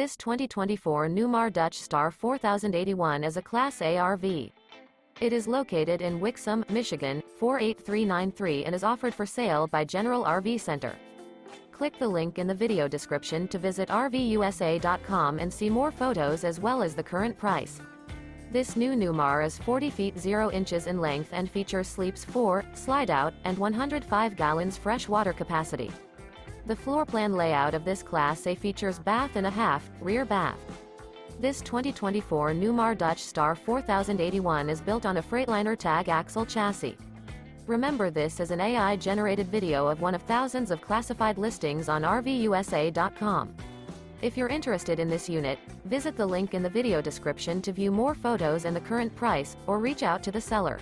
This 2024 Newmar Dutch Star 4081 is a Class A RV. It is located in Wixom, Michigan, 48393 and is offered for sale by General RV Center. Click the link in the video description to visit RVUSA.com and see more photos as well as the current price. This new Newmar is 40 feet 0 inches in length and features sleeps 4, slide-out, and 105 gallons fresh water capacity. The floor plan layout of this Class A features bath and a half, rear bath. This 2024 Newmar Dutch Star 4081 is built on a Freightliner Tag Axle chassis. Remember, this is an AI-generated video of one of thousands of classified listings on RVUSA.com. If you're interested in this unit, visit the link in the video description to view more photos and the current price, or reach out to the seller.